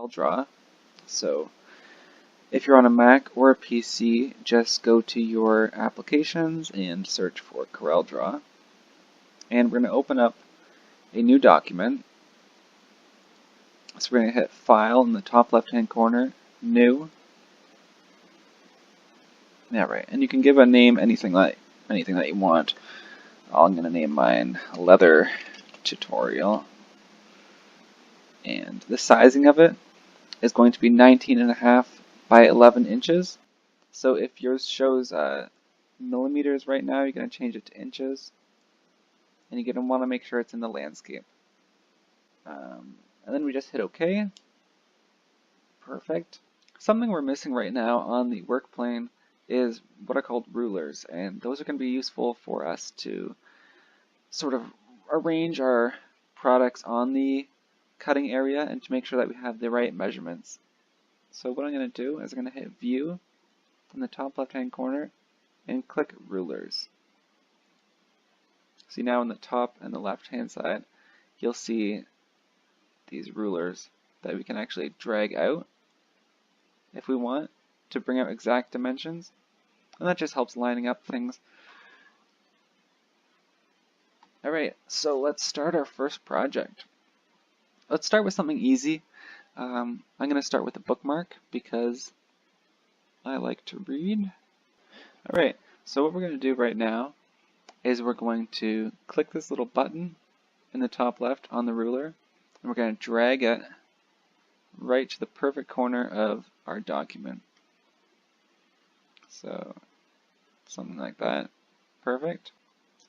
CorelDRAW. So if you're on a Mac or a PC, just go to your applications and search for CorelDRAW. And we're going to open up a new document. So we're going to hit File in the top left-hand corner, New. Yeah, right. And you can give a name anything that you want. I'm going to name mine Leather Tutorial. And the sizing of it is going to be 19.5 by 11 inches. So if yours shows millimeters right now, you're going to change it to inches. And you're going to want to make sure it's in the landscape. And then we just hit OK. Perfect. Something we're missing right now on the work plane is what are called rulers. And those are going to be useful for us to sort of arrange our products on the cutting area and to make sure that we have the right measurements. So what I'm going to do is I'm going to hit View in the top left hand corner and click Rulers. See, now in the top and the left hand side you'll see these rulers that we can actually drag out if we want to bring out exact dimensions, and that just helps lining up things. Alright, so let's start our first project. Let's start with something easy. I'm going to start with a bookmark because I like to read. Alright, so what we're going to do right now is we're going to click this little button in the top left on the ruler, and we're going to drag it right to the perfect corner of our document. So something like that. Perfect.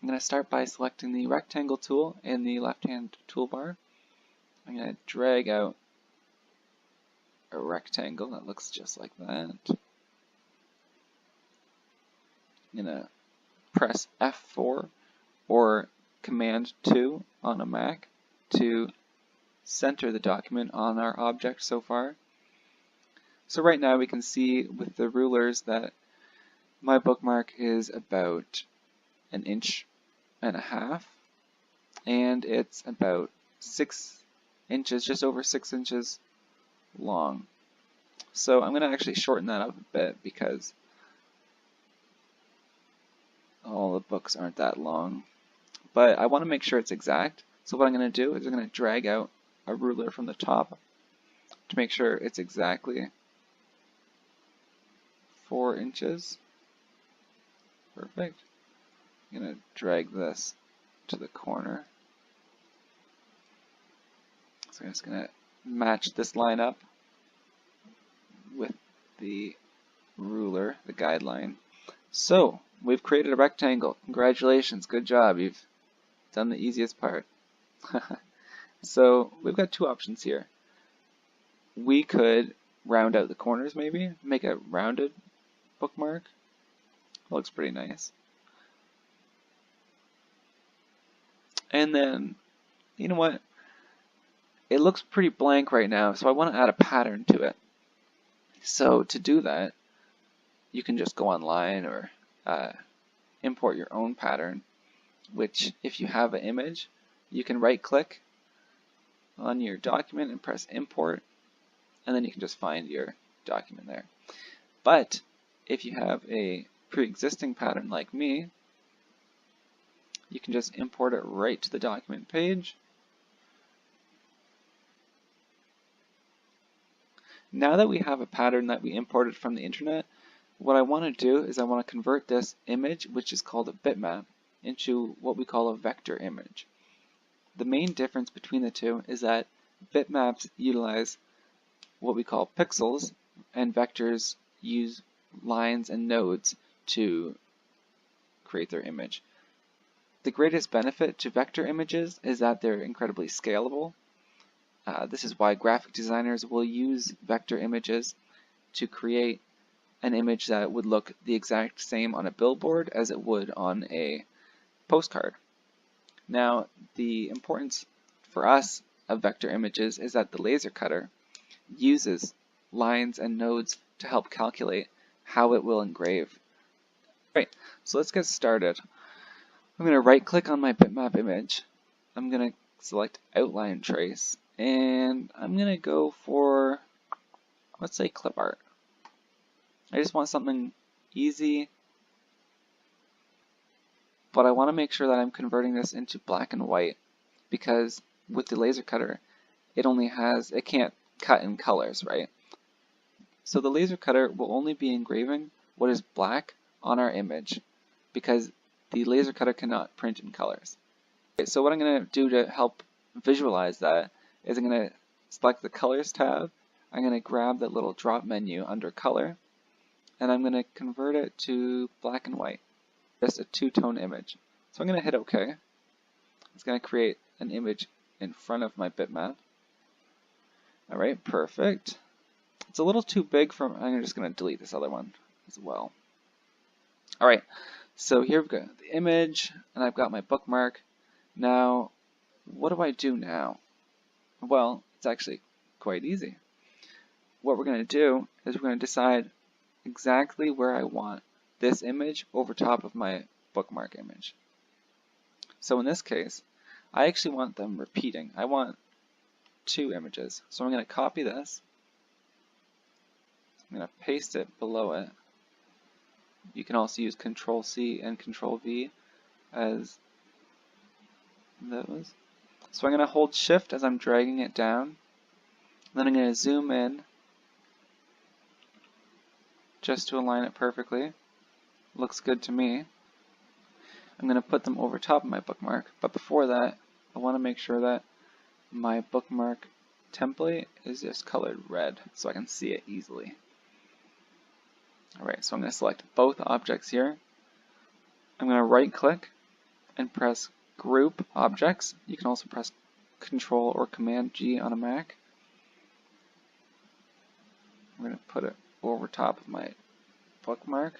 I'm going to start by selecting the rectangle tool in the left-hand toolbar. I'm going to drag out a rectangle that looks just like that. I'm going to press F4 or Command 2 on a Mac to center the document on our object so far. So right now we can see with the rulers that my bookmark is about 1.5 inches, and it's about 6 inches, just over 6 inches long. So I'm going to actually shorten that up a bit because all the books aren't that long. But I want to make sure it's exact. So what I'm going to do is I'm going to drag out a ruler from the top to make sure it's exactly 4 inches. Perfect. I'm going to drag this to the corner. So I'm just going to match this line up with the ruler, the guideline. So we've created a rectangle. Congratulations, good job. You've done the easiest part. So we've got two options here. We could round out the corners maybe, make a rounded bookmark. Looks pretty nice. And then, you know what? It looks pretty blank right now, so I want to add a pattern to it. So to do that, you can just go online or import your own pattern, which if you have an image, you can right-click on your document and press Import, and then you can just find your document there. But if you have a pre-existing pattern like me, you can just import it right to the document page. Now that we have a pattern that we imported from the internet, what I want to do is I want to convert this image, which is called a bitmap, into what we call a vector image. The main difference between the two is that bitmaps utilize what we call pixels, and vectors use lines and nodes to create their image. The greatest benefit to vector images is that they're incredibly scalable. This is why graphic designers will use vector images to create an image that would look the exact same on a billboard as it would on a postcard. Now, the importance for us of vector images is that the laser cutter uses lines and nodes to help calculate how it will engrave. Right, so let's get started. I'm going to right click on my bitmap image. I'm going to select Outline Trace, And I'm gonna go for, let's say, clip art. I just want something easy, but I want to make sure that I'm converting this into black and white, because with the laser cutter, it can't cut in colors, right? So the laser cutter will only be engraving what is black on our image, because the laser cutter cannot print in colors. Okay, so what I'm going to do to help visualize that is I'm going to select the Colors tab. I'm going to grab that little drop menu under Color, and I'm going to convert it to black and white, just a two-tone image. So I'm going to hit OK. It's going to create an image in front of my bitmap. Alright, perfect. It's a little too big for, I'm just going to delete this other one as well. Alright, so here we've got the image, and I've got my bookmark. Now, what do I do now? Well, it's actually quite easy. What we're going to do is we're going to decide exactly where I want this image over top of my bookmark image. So in this case, I actually want them repeating. I want two images. So I'm going to copy this. I'm going to paste it below it. You can also use Control-C and Control-V as those. So I'm going to hold Shift as I'm dragging it down. Then I'm going to zoom in just to align it perfectly. Looks good to me. I'm going to put them over top of my bookmark, but before that, I want to make sure that my bookmark template is just colored red so I can see it easily. Alright, so I'm going to select both objects here. I'm going to right click and press Group Objects. You can also press Control or Command G on a Mac. I'm going to put it over top of my bookmark.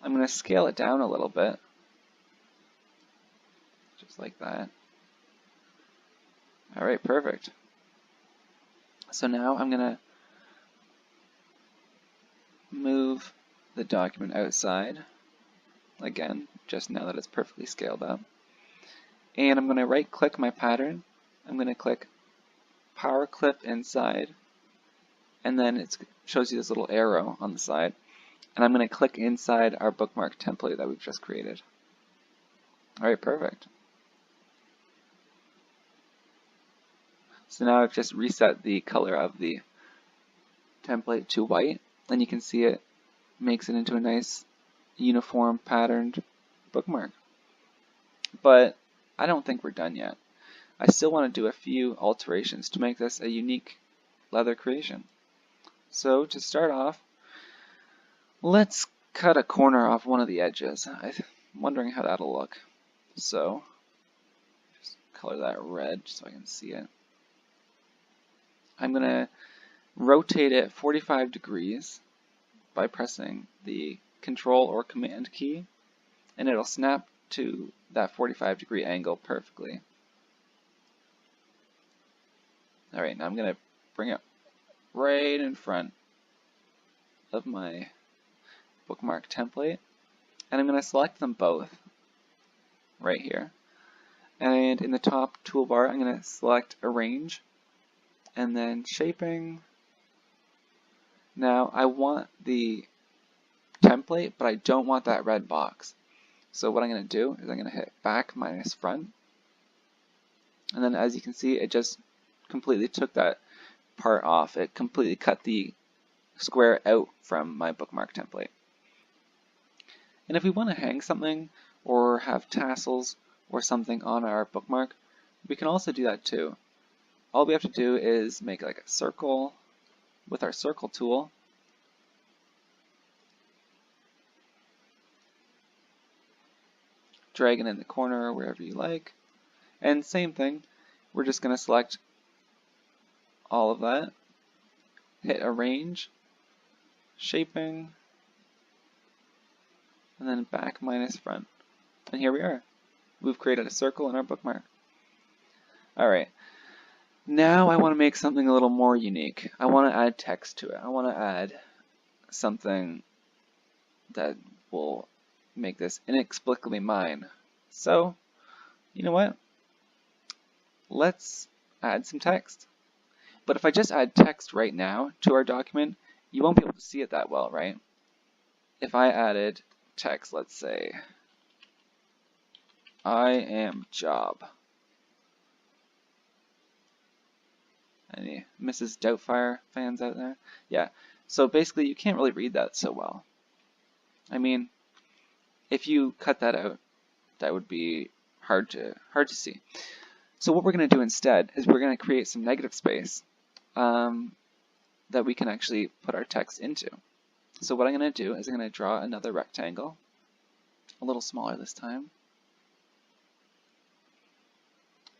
I'm going to scale it down a little bit, just like that. Alright, perfect. So now I'm going to move the document outside, again, just now that it's perfectly scaled up. And I'm going to right click my pattern. I'm going to click Power Clip Inside, and then it shows you this little arrow on the side. And I'm going to click inside our bookmark template that we've just created. Alright, perfect. So now I've just reset the color of the template to white, and you can see it makes it into a nice uniform patterned bookmark. But I don't think we're done yet. I still want to do a few alterations to make this a unique leather creation. So to start off, let's cut a corner off one of the edges. I'm wondering how that'll look. So just color that red so I can see it. I'm going to rotate it 45 degrees by pressing the Control or Command key, and it'll snap to that 45-degree angle perfectly. Alright, now I'm going to bring it right in front of my bookmark template, and I'm going to select them both right here. And in the top toolbar, I'm going to select Arrange, and then Shaping. Now I want the template, but I don't want that red box. So what I'm going to do is I'm going to hit back minus front, and then as you can see, it just completely took that part off. It completely cut the square out from my bookmark template. And if we want to hang something or have tassels or something on our bookmark, we can also do that too. All we have to do is make like a circle with our circle tool. Drag it in the corner or wherever you like. And same thing, we're just going to select all of that, hit Arrange, Shaping, and then back minus front. And here we are. We've created a circle in our bookmark. Alright, now I want to make something a little more unique. I want to add text to it. I want to add something that will make this inexplicably mine. So, you know what? let's add some text. But if I just add text right now to our document, you won't be able to see it that well, right? If I added text, let's say, I am job. Any Mrs. Doubtfire fans out there? Yeah. So basically, you can't really read that so well. I mean, if you cut that out, that would be hard to see. So what we're going to do instead is we're going to create some negative space that we can actually put our text into. So what I'm going to do is I'm going to draw another rectangle, a little smaller this time,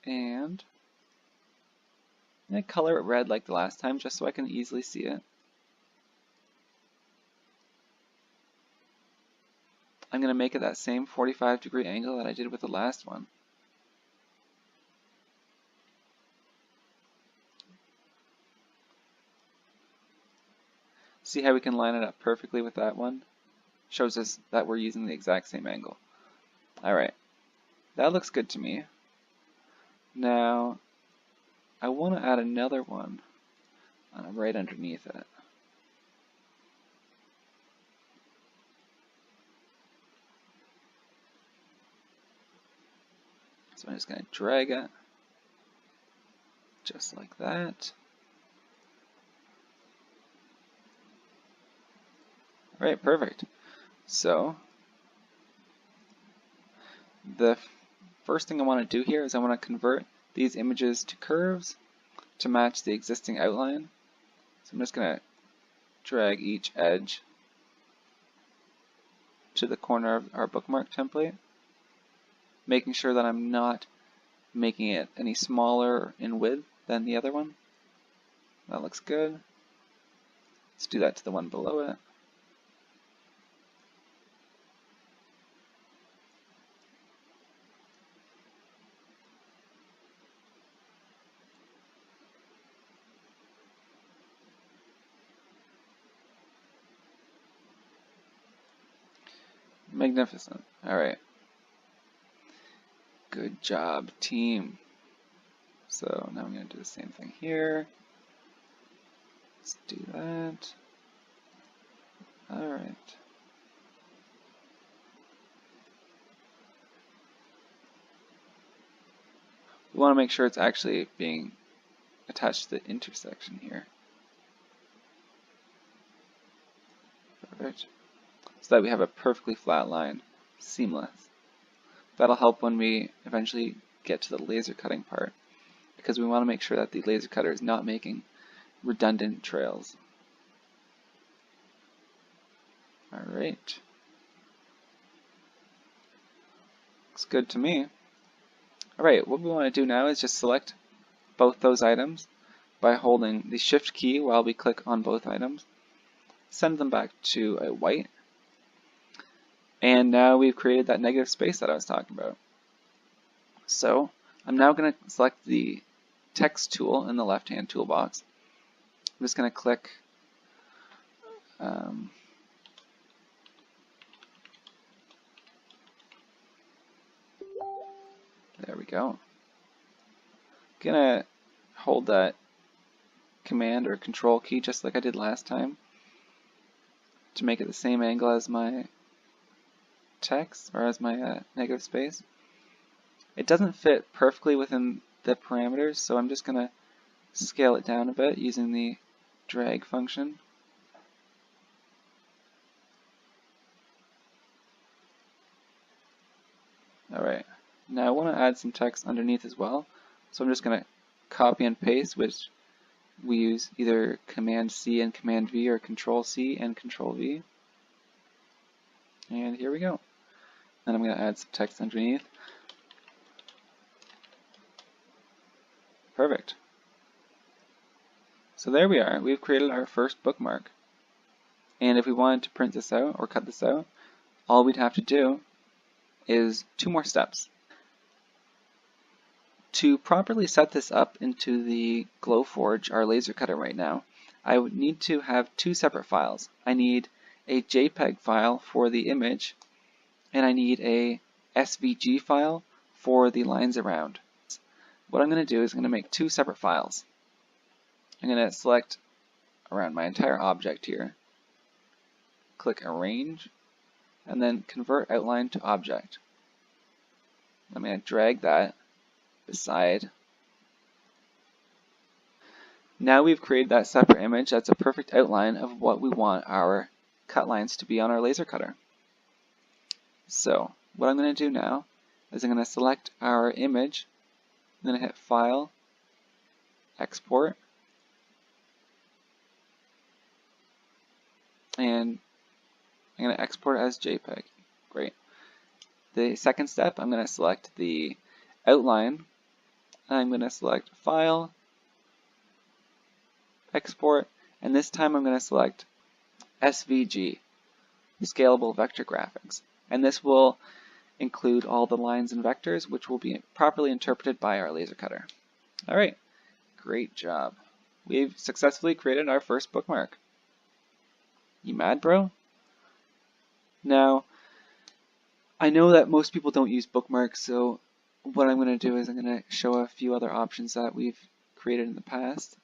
and I'm going to color it red like the last time just so I can easily see it. I'm going to make it that same 45-degree angle that I did with the last one. See how we can line it up perfectly with that one? Shows us that we're using the exact same angle. Alright, that looks good to me. Now, I want to add another one right underneath it. So I'm just going to drag it, just like that. Alright, perfect. So, the first thing I want to do here is I want to convert these images to curves to match the existing outline. So I'm just going to drag each edge to the corner of our bookmark template, making sure that I'm not making it any smaller in width than the other one. That looks good. Let's do that to the one below it. Magnificent. Alright. Good job, team. So now I'm going to do the same thing here. Let's do that. Alright. We want to make sure it's actually being attached to the intersection here. Perfect. So that we have a perfectly flat line. Seamless. That'll help when we eventually get to the laser cutting part, because we want to make sure that the laser cutter is not making redundant trails. Alright. Looks good to me. Alright, what we want to do now is just select both those items by holding the Shift key while we click on both items. Send them back to a white. And now we've created that negative space that I was talking about. So I'm now going to select the text tool in the left-hand toolbox. I'm just going to click there we go. I'm going to hold that Command or Control key just like I did last time to make it the same angle as my text or as my negative space. It doesn't fit perfectly within the parameters, so I'm just going to scale it down a bit using the drag function. Alright, now I want to add some text underneath as well, so I'm just going to copy and paste, which we use either Command C and Command V or Control C and Control V. And here we go. Then I'm going to add some text underneath. Perfect. So there we are. We've created our first bookmark. And if we wanted to print this out or cut this out, all we'd have to do is 2 more steps. To properly set this up into the Glowforge, our laser cutter right now, I would need to have 2 separate files. I need a JPEG file for the image, and I need a SVG file for the lines around. what I'm going to do is I'm going to make two separate files. I'm going to select around my entire object here, click Arrange, and then Convert Outline to Object. I'm going to drag that beside. Now we've created that separate image. That's a perfect outline of what we want our cut lines to be on our laser cutter. So what I'm going to do now is I'm going to select our image. I'm going to hit File, Export, and I'm going to export it as JPEG. Great. The second step, I'm going to select the outline. I'm going to select File, Export, and this time I'm going to select SVG, Scalable Vector Graphics. And this will include all the lines and vectors, which will be properly interpreted by our laser cutter. Alright, great job. We've successfully created our first bookmark. You mad, bro? Now, I know that most people don't use bookmarks, so what I'm going to do is I'm going to show a few other options that we've created in the past.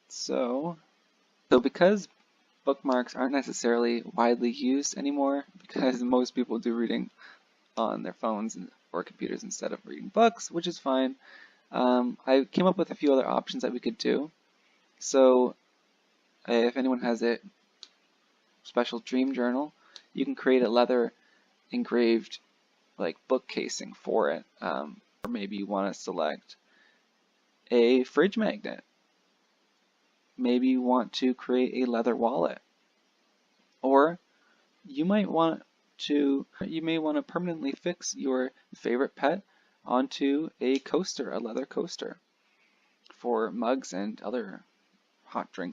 So because bookmarks aren't necessarily widely used anymore, because most people do reading on their phones or computers instead of reading books, which is fine, I came up with a few other options that we could do. So if anyone has a special dream journal, you can create a leather engraved like book casing for it, or maybe you want to select a fridge magnet. Maybe you want to create a leather wallet, or you may want to permanently fix your favorite pet onto a coaster, a leather coaster, for mugs and other hot drinks.